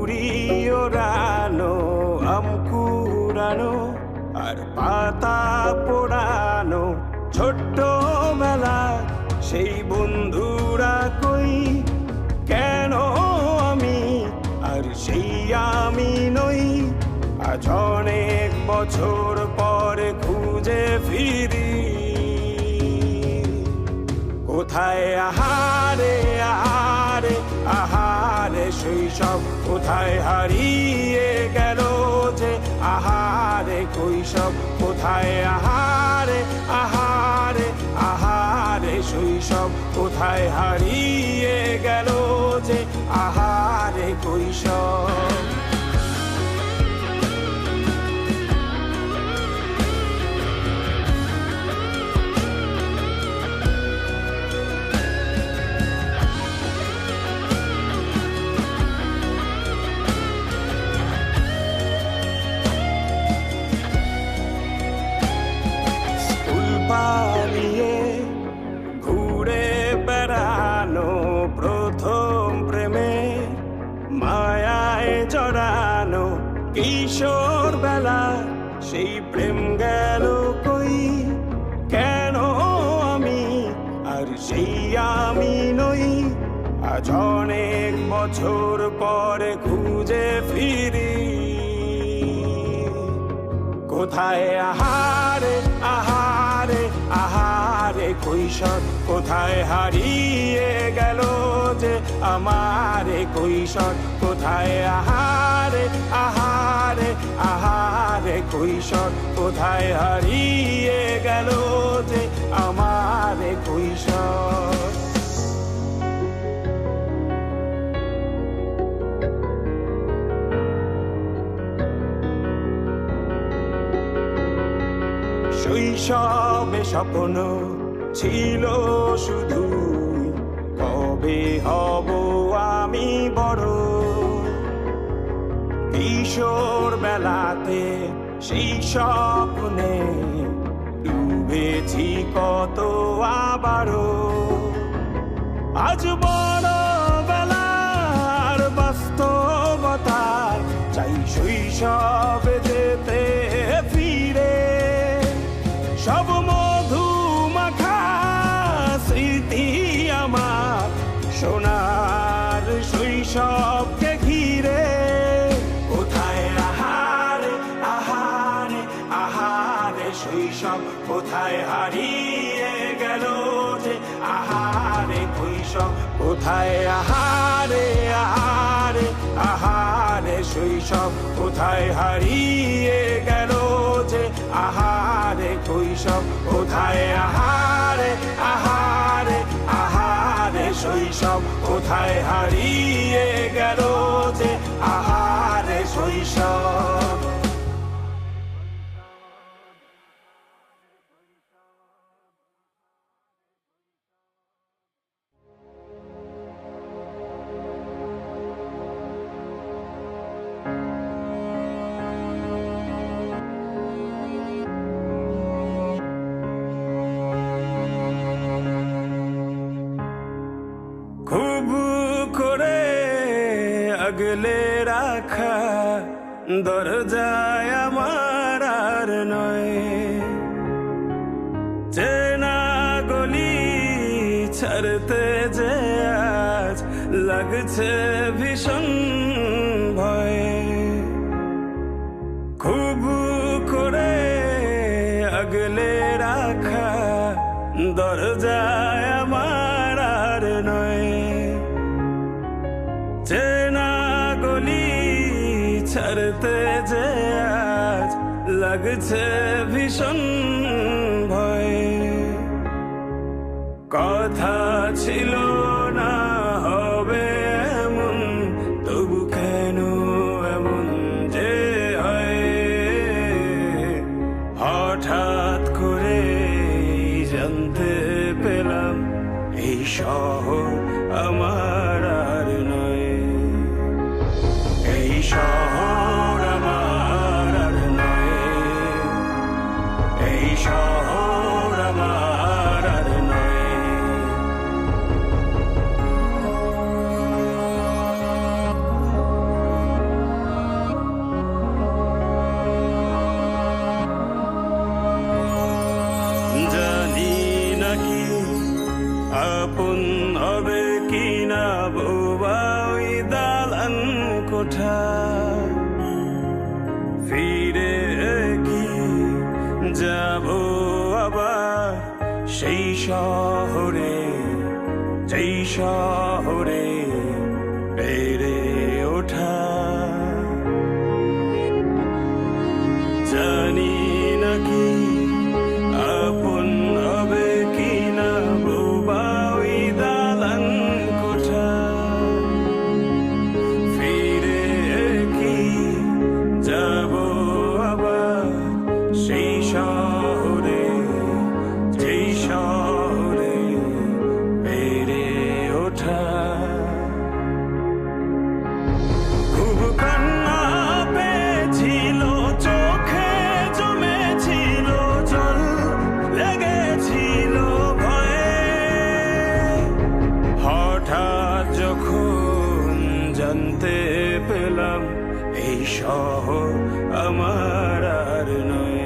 কুড়ি ওড়ানো, আম কুড়ানো আর পাতা পোড়ানো, ছোট্টবেলা সেই বন্ধুরা কই, কেন আমি আর সেই আমি নই। আজ অনেক বছর পরে খুঁজে ফিরি, কোথায় আহারে আহারে আহারে শৈশব, কোথায় হারিয়ে গেল যে আহারে কৈশব, কোথায় আহারে আহারে আহারে শৈশব, কোথায় হারিয়ে গেল যে আহারে কৈশব। পালিয়ে ঘুরে বেড়ানো, প্রথম প্রেমে মায়ায় জড়ানো, কিশোর বেলা সেই প্রেম গেল কই, কেন আমি আর সেই আমি নই। আজ অনেক বছর পরে খুঁজে ফিরি, কোথায় আহারে আহারে আহারে কৈশোর, কোথায় হারিয়ে গেল যে আমারে কৈশোর, কোথায় আহারে আহারে আহারে কৈশোর, কোথায় হারিয়ে গেল যে আমারে কৈশোর। শৈশবে স্বপ্ন ছিল শুধু, কবে হব আমি বড়। কিশোর বেলাতে সেই স্বপ্নে ডুবেছি কত আবারও, আজ বড় বেলার বাস্তবতায় চাই শৈশবে যেতে ফিরে। সব মধু মাখা স্মৃতি আমার সোনার শৈশবকে ঘিরে, কোথায় আহারে আহারে আহারে শৈশব, কোথায় হারিয়ে গেল যে আহারে কৈশোর, কোথায় আহারে আহারে আহারে শৈশব, কোথায় হারিয়ে গেল যে আহারে কৈশোর, কোথায় আহারে আহারে আহারে শৈশব, কোথায় হারিয়ে গেল যে আহারে শৈশব। খুব করে আগলে রাখা দরজায় আমার আর নয়, চেনা গলি ছাড়তে যে আজ লাগছে ভীষণ ভয়। খুব করে আগলে রাখা দরজায় আমার আর নয়, চেনা গলি ছাড়তে যে আজ লাগছে ভীষণ ভয়। কথা ছিল না হবে এমন, তবু কেন এমন যে হয়, হঠাৎ করে জানতে পেলাম এই শহর আমার আর নয়, এই শহর আমার আর নয়, এই শহর আমার আর নয়। সেই শহরে, যেই শহরে বেড়ে ওঠা। জানি নাকি আপন হবে কিনা বোবা ওই দালান কোঠা। ফিরে কি যাব আবার সেই শহরে, যেই শহরে বেড়ে ওঠা। খুব কান্না পেয়েছিল, চোখে জমেছিল জল, লেগেছিল ভয়ে। হঠাৎ যখন জানতে পেলাম এই শহর আমার আর নয়,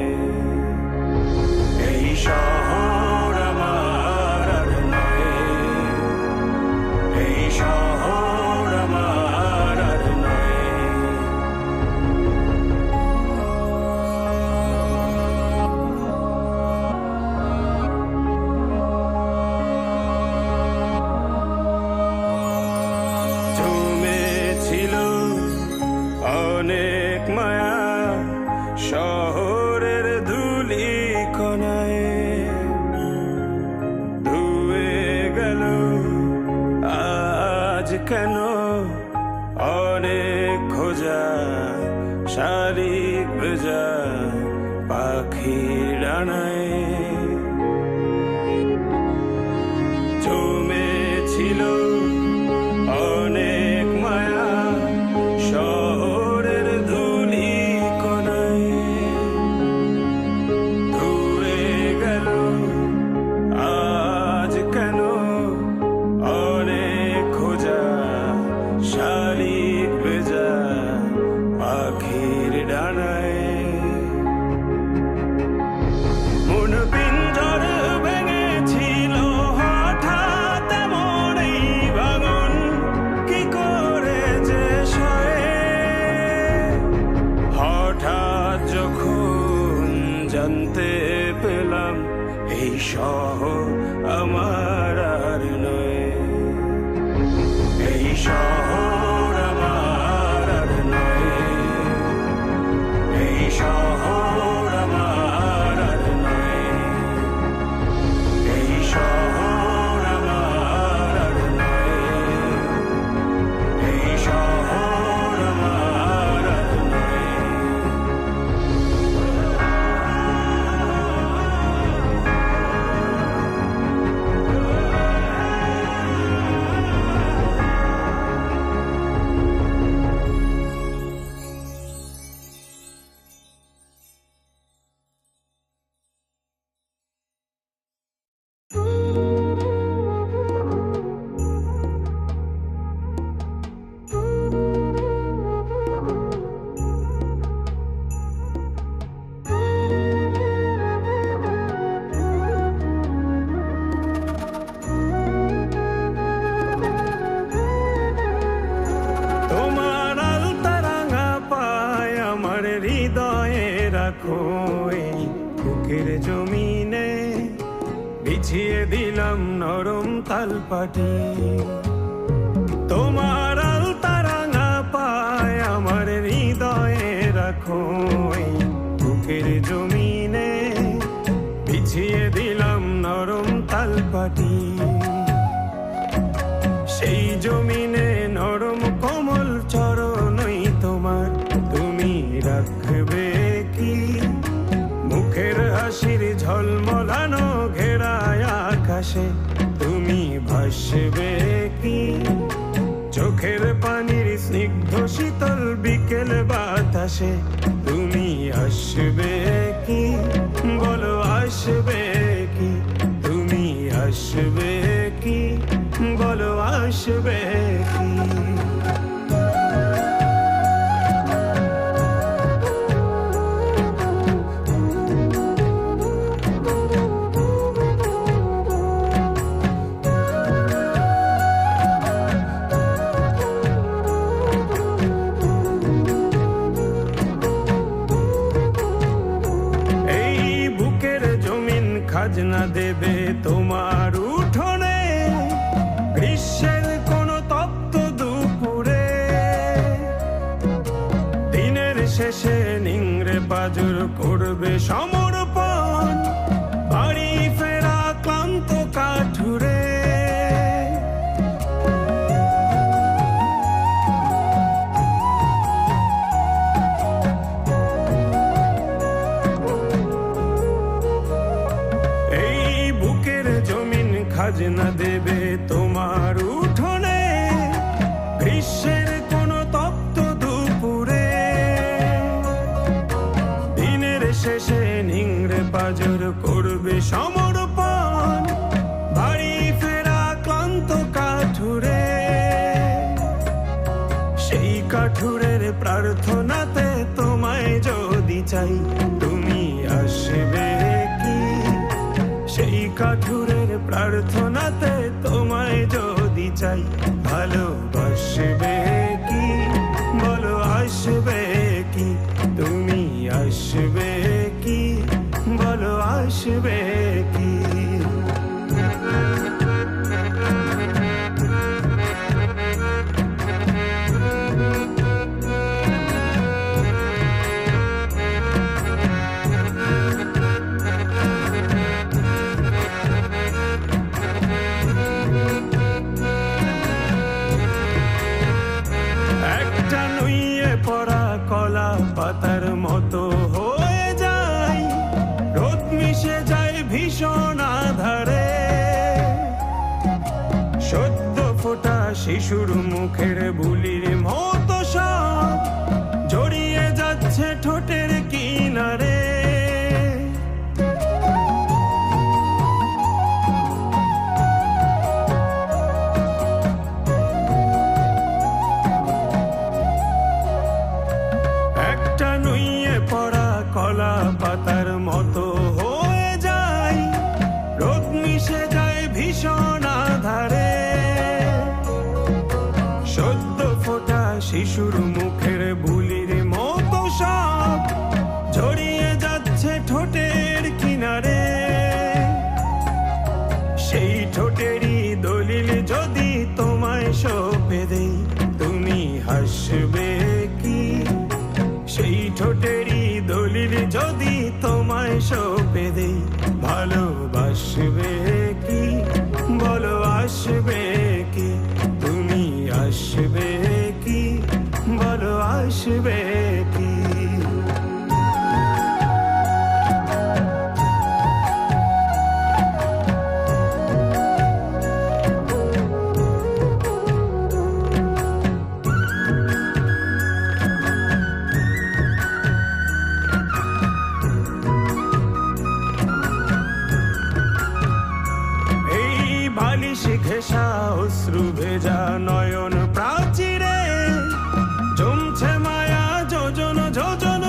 এই শহর আমার আর নয়, এই শহর আমার আর নয়। জমেছিল অনেক মায়া শহরের ধুলি কণায়, ধুয়ে গেল আজ কেন অনেক খোঁজা, শালিক ভেজা পাখির ডানায়। জমেছিল অনেক মায়া শহরের ধুলি কণায়, ধুয়ে গেল আজ কেন অনেক খোঁজা, শালিক ভেজা পাখির ডানায়। মন পিঞ্জর ভেঙেছিল হঠাৎ এমন এই ভাঙন, কি করে যে সয়ে। হঠাৎ যখন জানতে পেলাম এই শহর আমার আর নয়, এই শহর আমার আর নয়, এই শহর আমার আর নয়, এই শহর আমার আর নয়, এই শহর আমার আর নয়। তোমার আলতা রাঙা পায় আমার হৃদয়ে রাখো, এই বুকের জমিনে বিছিয়ে দিলাম নরম তালপাটি। তোমার আলতা রাঙা পায় আমার হৃদয়ে রাখো, এই বুকের জমিনে বিছিয়ে দিলাম নরম তালপাটি। সেই জমিনে নরম কোমল চরণই তোমার, তুমি রাখবে কি মুখের হাসির ঝলমলানো ঘেরায় আকাশে, তুমি ভাসবে কি চোখের পানির স্নিগ্ধ শীতল বিকেল বাতাসে। তুমি আসবে কি বলো, আসবে কি তুমি আসবে কি বলো, আসবে কি। খাজনা দেবে তোমার উঠোনে, গ্রীষ্মের কোনো তপ্ত দুপুরে। দিনের শেষে নিংড়ে পাজর করবে সমর্পণ, বাড়ি ফেরা ক্লান্ত কাঠুরে। খাজনা দেবে তোমার উঠোনে, গ্রীষ্মের কোনো তপ্ত দুপুরে। দিনের শেষে নিংড়ে পাজর করবে সমর্পণ, বাড়ি ফেরা ক্লান্ত কাঠুরে। সেই কাঠুরের প্রার্থনাতে তোমায় যদি চাই, তুমি আসবে কি? সেই কাঠুরের প্রার্থনাতে তোমায় যদি চাই, ভালোবাসবে কি? বলো আসবে কি? তুমি আসবে কি? বলো আসবে কি? কলা পাতার মতো হয়ে যায়, রোদ মিশে যায় ভীষণ আধারে। সদ্য ফোটা শিশুর মুখের বুলির মতো সব জড়িয়ে যাচ্ছে ঠোঁটের কিনারে। কলা পাতার মতো হয়ে যায়, রোদ মিশে যায় ভীষণ আধারে। সদ্য ফোটা শিশুর মুখের বুলির মতো সব জড়িয়ে যাচ্ছে ঠোঁটের কিনারে। সেই ঠোঁটেরই দলিল যদি তোমায় সঁপে দেই, তুমি হাসবে কি? সেই ঠোঁটেরই দলিল যদি তোমায় সঁপে দেই, ভালোবাসবে কি? বলো আসবে কি? তুমি আসবে কি? বলো আসবে কি? ঘেঁষা অশ্রু ভেজা নয়ন প্রাচীরে জমছে মায়া যোজন যোজন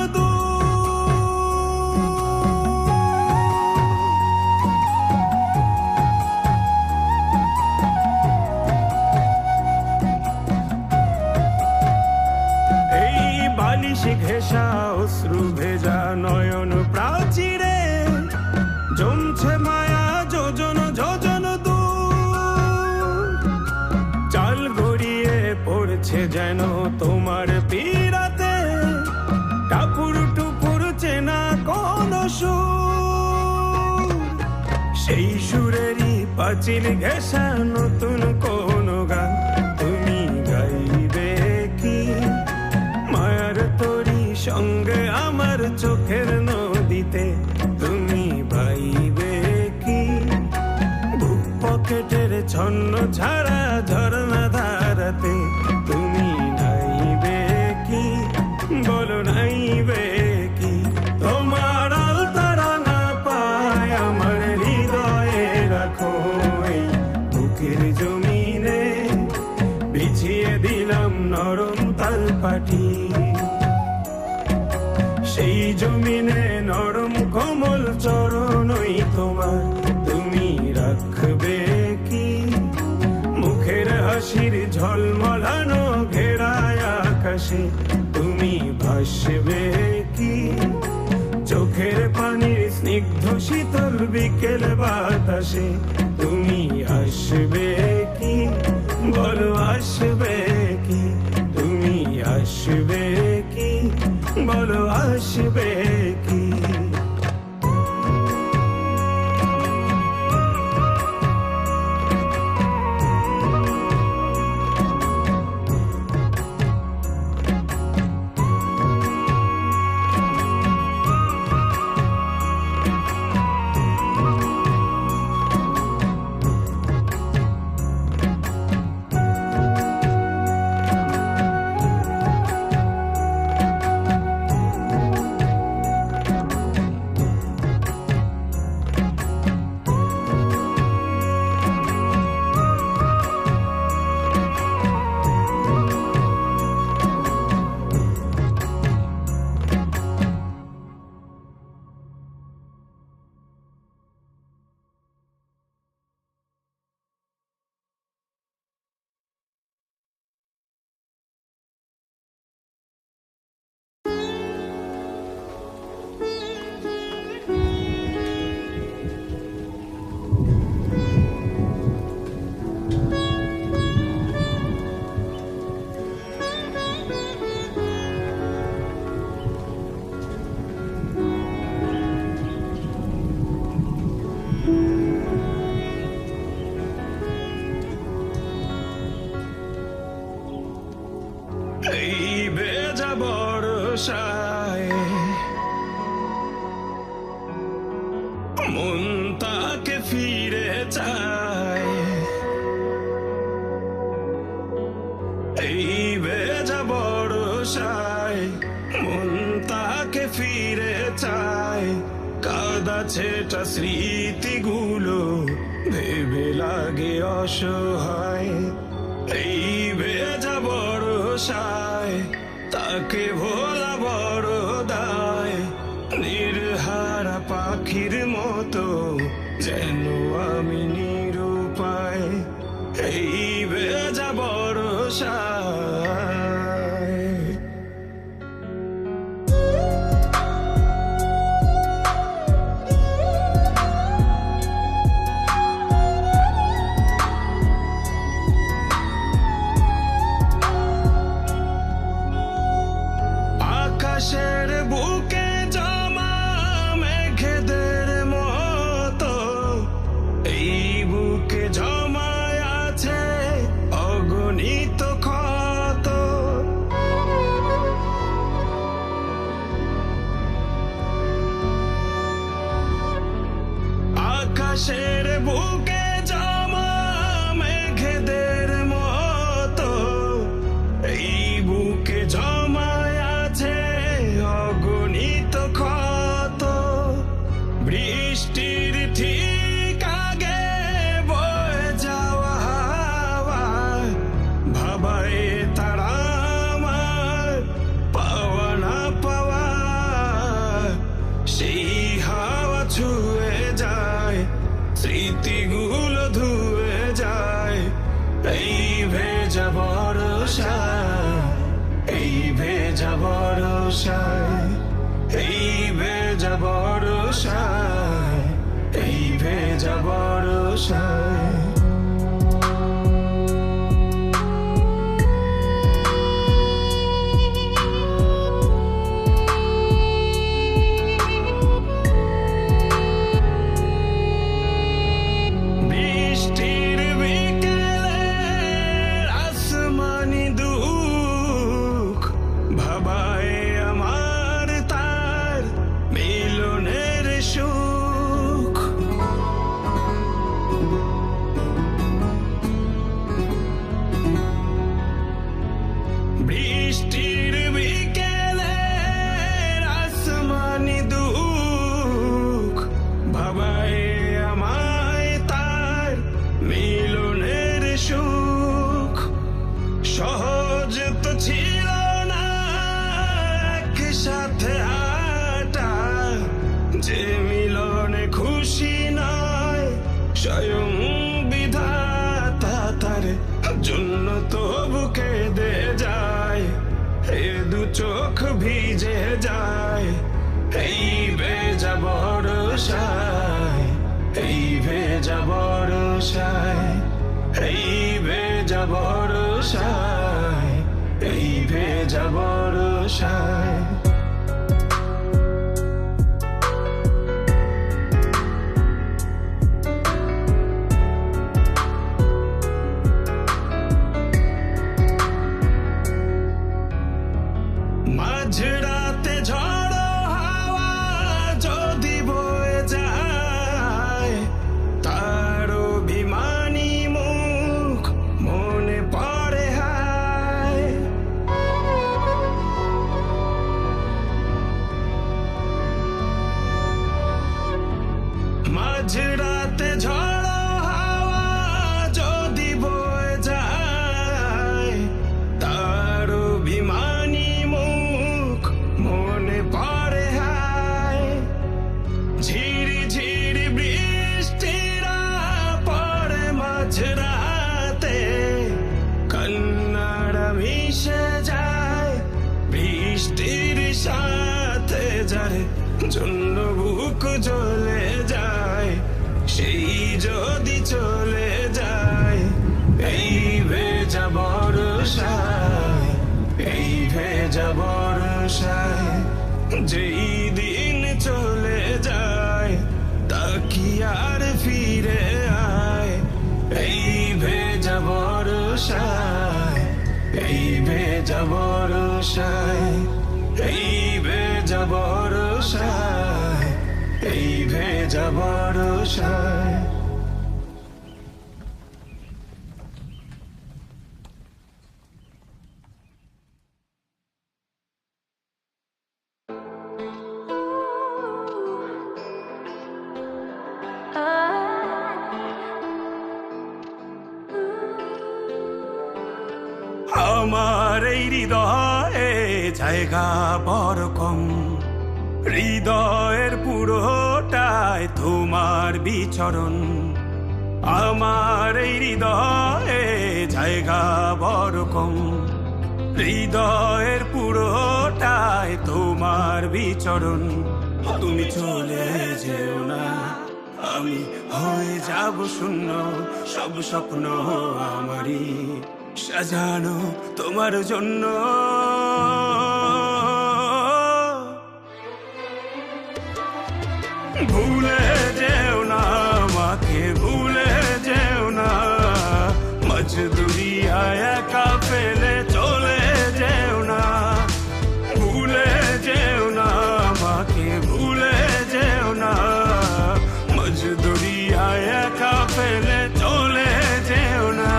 এই বালিশ ঘেঁষা অশ্রু ভেজা নয়ন প্রাচীরে জমছে মায়া যোজন যোজন চাল গড়িয়ে পড়ছে যেন তোমার পীড়াতে, টাপুর টুপুর চেনা কোন সুর। সেই সুরেরই পাঁচিল ঘেঁষা নতুন কোন গান তুমি গাইবে কি? মায়ার তোরি সঙ্গে আমার চোখের নদীতে তুমি ভাইবে কি? বুক পকেটের ছন্ন ছাড়া ঝরনা ধারাতে তুমি নাইবে কি? বলো নাইবে কি? তোমার আলতারা না পায় আমার হৃদয়ে রাখো, এই বুকের জমিনে বিছিয়ে দিলাম নরম তালপাটি। সেই জমিনে নরম কোমল চরণই তোমার, তুমি রাখবে কি? মুখের হাসির ঝলমলানো ঘেরায় আকাশে তুমি ভাসবে কি? চোখে চোখের পানির স্নিগ্ধ শীতল বিকেল বাতাসে তুমি আসবে কি, বলো আসবে কি, তুমি আসবে কি, বলো আসবে কি। এই ভেজা বর্ষায় মন তাকে ফিরে চায়, এই ভেজা বর্ষায় মন তাকে ফিরে চায়। কাদা ছেটা স্মৃতিগুলো ভেবে লাগে অসহায়, এই ভেজা বর্ষায় তাকে ভোলা বড় দায়। নির্হারা পাখির মতো যেন আমি নিরুপায়, এই ভেজা বর্ষায়। আকাশের বুকে জমা মেঘেদের মতো এই বুকে জমায় আছে অগণিত ক্ষত। আকাশের বুকে জমা মেঘেদের মতো এই বুকে জমায় আছে অগণিত ক্ষত। বৃষ্টির ঠিক আগে বয়ে যাওয়া হাওয়া ভাবায় তারা আমার পাওয়া না পাওয়া। সেই হাওয়া ছুঁয়ে যায়, স্মৃতিগুলো ধুয়ে যায়। এই ভেজা বর্ষায়, এই ভেজা বর্ষায়, এই ভেজা বর্ষায়, এই ভেজা বর্ষায়। বৃষ্টির বিকেলে আসমানি দুঃখ ভাবায় আমার তার মিলনের সুখ। বর্ষায়, এই ভেজা বর্ষায়, এই ভেজা বর্ষায়, এই ভেজা বর্ষায়। মাঝরাতে ঝড়ো হাওয়া যদি বয়ে যায়, তার অভিমানী মুখ মনে পড়ে হায়। মাঝরাতে ঝড়ো হাওয়া যদি বয়ে যায়, তার অভিমানী মুখ মনে পড়ে হায়। ঝিরি ঝিরি বৃষ্টিরা পড়ে মাঝরাতে, কান্নারা মিশে যায় বৃষ্টির সাথে। যার জন্য বুক জ্বলে যায়, সেই যদি চলে যায়। এই ভেজা বর্ষায়, এই ভেজা বর্ষায়, যেই দিন চলে যায় তা কি আর ফিরে আয়। এই ভেজা বর্ষায়, এই ভেজা বর্ষায়, এই ভেজা বর্ষায়, এই ভেজা বর্ষায়। আমার এই হৃদয়ে জায়গা বড় কম, হৃদয়ের পুরোটায় তোমার বিচরণ। আমার এই হৃদয়ে জায়গা বড় কম, হৃদয়ের পুরোটায় তোমার বিচরণ। তুমি চলে যেও না, আমি হয়ে যাব শূন্য। সব স্বপ্ন আমারই সাজানো তোমার জন্য। ভুলে যেও না আমাকে, ভুলে যেও না। মজদুরিয়ায় একা ফেলে চলে যেও না। ভুলে যেও না আমাকে, ভুলে যেও না। মজদুরিয়ায় একা ফেলে চলে যেও না।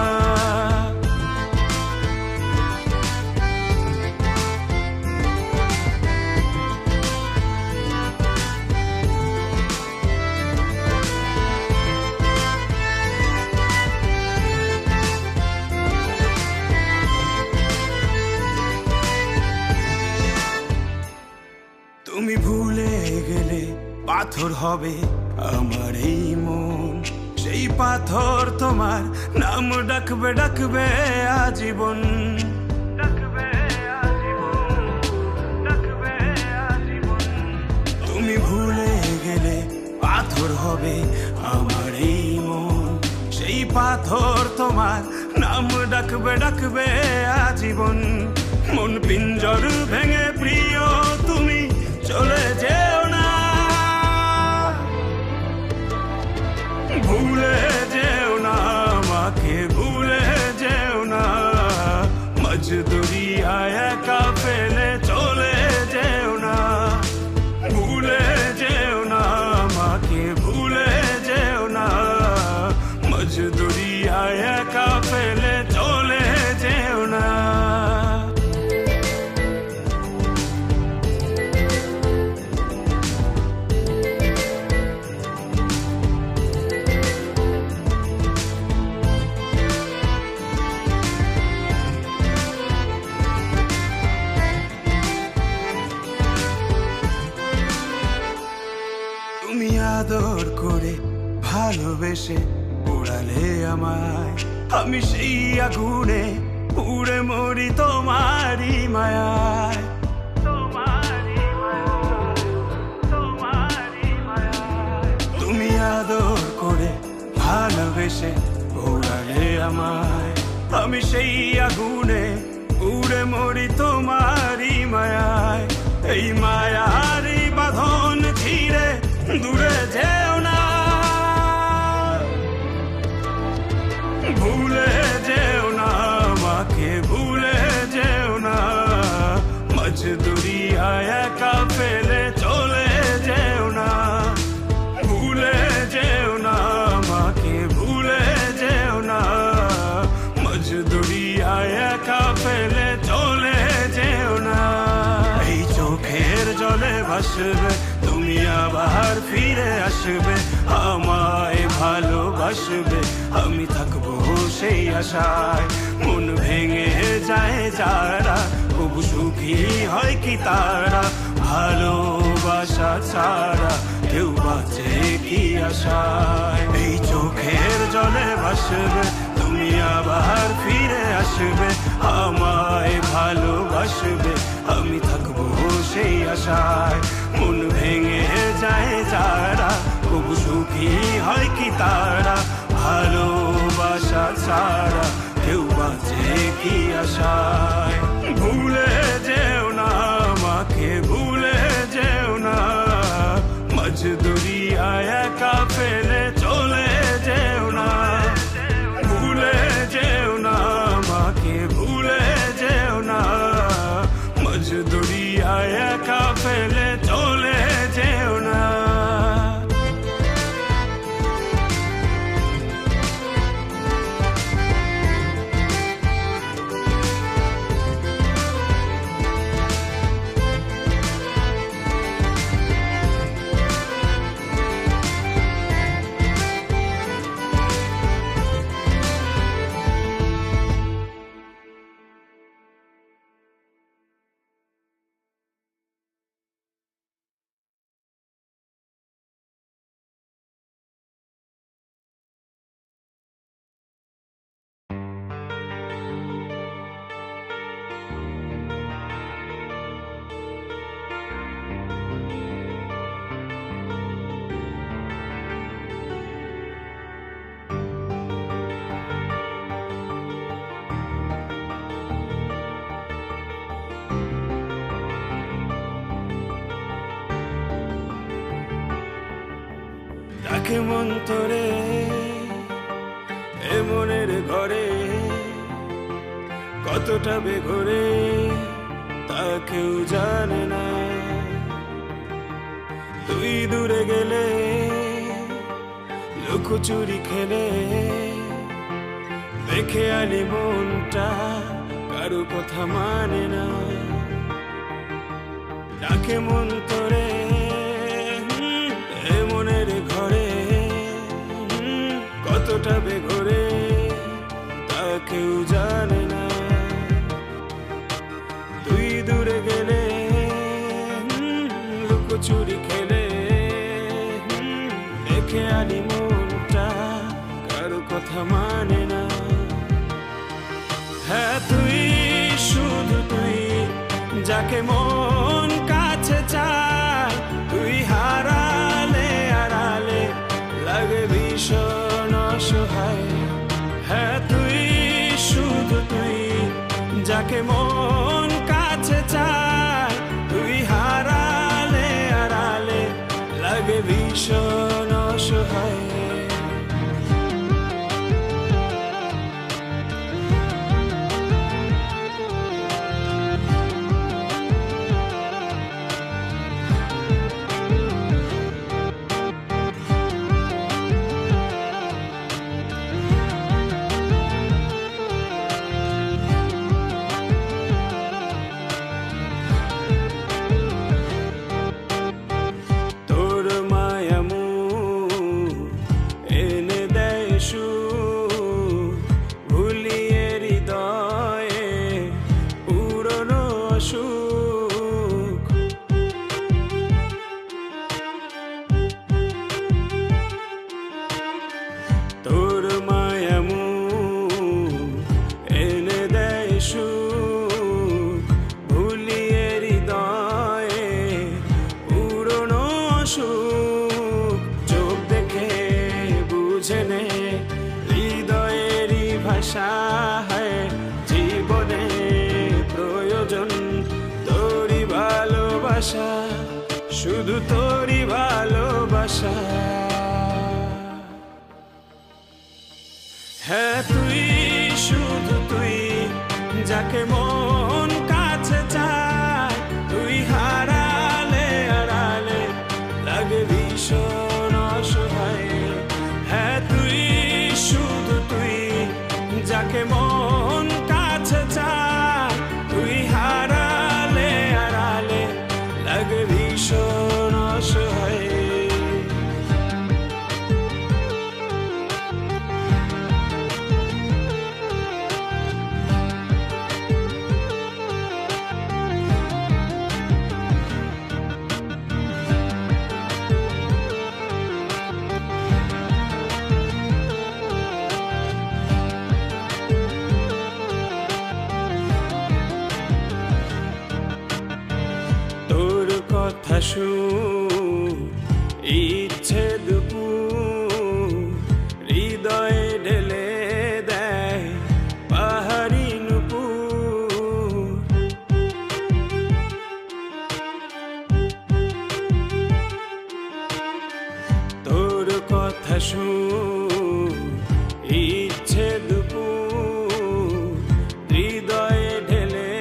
তুমি ভুলে গেলে পাথর হবে আমার এই মন। সেই পাথর তোমার নাম ডাকবে, ডাকবে আজীবন। তুমি ভুলে গেলে পাথর হবে আমার এই মন। সেই পাথর তোমার নাম ডাকবে, ডাকবে আজীবন। মন পিঞ্জর ভেঙে প্রিয় তুমি চলে যেও না। ভুলে যেও না আমাকে, ভুলে যেও না। মজদুরিয়ায় একা ফেলে চলে যেও না। ভুলে যেও না আমাকে, ভুলে যেও না। মজদুরিয়ায় একা ফেলে চলে যেও না। তুমি আদর করে ভালোবেসে উড়ালে আমায়, আমি সেই আগুনে পুড়ে মরি তোমারই মায়ায়। তোমারই মায়া, তোমারই মায়া। আমায়, আমি সেই আগুনে উড়ে মরি তোমারই মায়ায়। এই মায়ারই বাঁধন ছিঁড়ে দূরে যেও না, ভুলে যেও না আমাকে, ভুলে যেও না। মজদুরিয়ায় একা ফেলে চলে যেও না, ভুলে যেও না আমাকে, ভুলে যেও না। মজদুরিয়ায় একা ফেলে চলে যেও না। এই চোখের জলে ভাসবে তুমি, আবার ফিরে আসবে, আমায় ভালোবাসবে, আমি থাকবো সেই আশায়। মন ভেঙে যায় যারা, তবু সুখী হয় কি তারা, ভালোবাসা ছাড়া কেউ বাঁচে কি আশায়। এই চোখের জলে ভাসবে তুমি, আবার ফিরে আসবে, আমায় ভালোবাসবে, আমি থাকবো সেই আশায়। মন ভেঙে যায় যারা, তবু সুখী হয় কি তারা, ভালোবাসা ছাড়া কেউ বাঁচে কি আশায়। ভুলে যেও না আমাকে, ভুলে যেও না। মজদুরিয়ায় একা ফেলে চলে যেও না, ভুলে যেও না আমাকে, ভুলে যেও না। মজদুরিয়ায় একা ফেলে চলে যেও না। ডাকে মন তোরে এ মনের ঘরে, কতটা বেঘরে তা কেউ জানে না। তুই দূরে গেলে লুকোচুরি খেলে, দেখে আলি মনটা কারো কথা মানে না। ডাকে মন তোরে এ মনের ঘরে, কতটা বেঘরে তা কেউ জানে না। তুই দূরে গেলে লুকোচুরি খেলে, দেখে আলি মনটা কারো কথা মানে না। হ্যাঁ তুই, শুধু তুই, যাকে মন কাছে চায়, তুই হারালে আড়ালে লাগে ভীষণ অসহায়। হ্যাঁ তুই, শুধু তুই, যাকে মন কাছে চায়, তুই হারালে আড়ালে লাগে ভীষণ অসহায়। শুধু তোরই ভালোবাসা। হ্যাঁ তুই, শুধু তুই, যাকে মন কাছে চায়, তুই হারালে আড়ালে লাগে ভীষণ অসহায়। হ্যাঁ তুই, শুধু তুই, যাকে মন কাছে চায়, তুই হারালে আড়ালে লাগে ভীষণ অসহায়। তোর কথা শুন, ইচ্ছে দুপুর হৃদয়ে ঢেলে দেয় পাহাড়ি নুপুর। তোর কথা শুন, ইচ্ছে দুপুর হৃদয়ে ঢেলে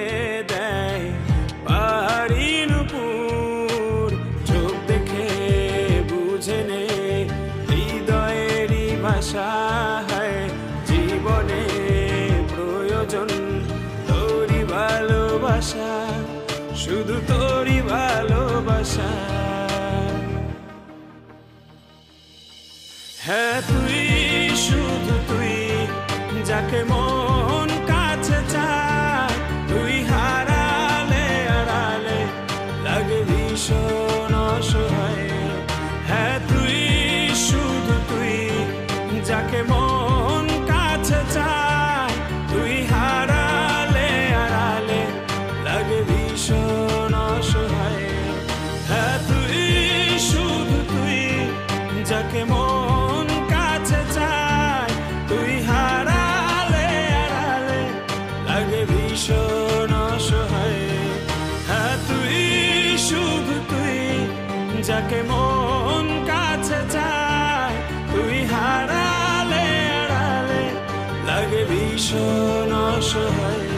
দেয় পাহাড়ি নুপুর। চোখ দেখে বুঝে নে হৃদয়েরই ভাষা, হয় জীবনে প্রয়োজন তোরই ভালোবাসা, শুধু তোরই ভালোবাসা। হ্যাঁ তুই, শুধু তুই, যাকে মন কাছে চায়, তুই হারালে আড়ালে লাগে ভীষণ অসহায়। হ্যাঁ তুই, শুধু তুই, যাকে মন কাছে চায়, তুই হারালে আড়ালে লাগে ভীষণ অসহায়। হ্যাঁ তুই, শুধু তুই, যাকে মন কাছে চায়, তুই হারালে আড়ালে লাগে ভীষণ অসহায়। হ্যাঁ তুই, শুধু তুই, যাকে মন কাছে চায়, তুই হারালে আড়ালে লাগে ভীষণ অসহায়।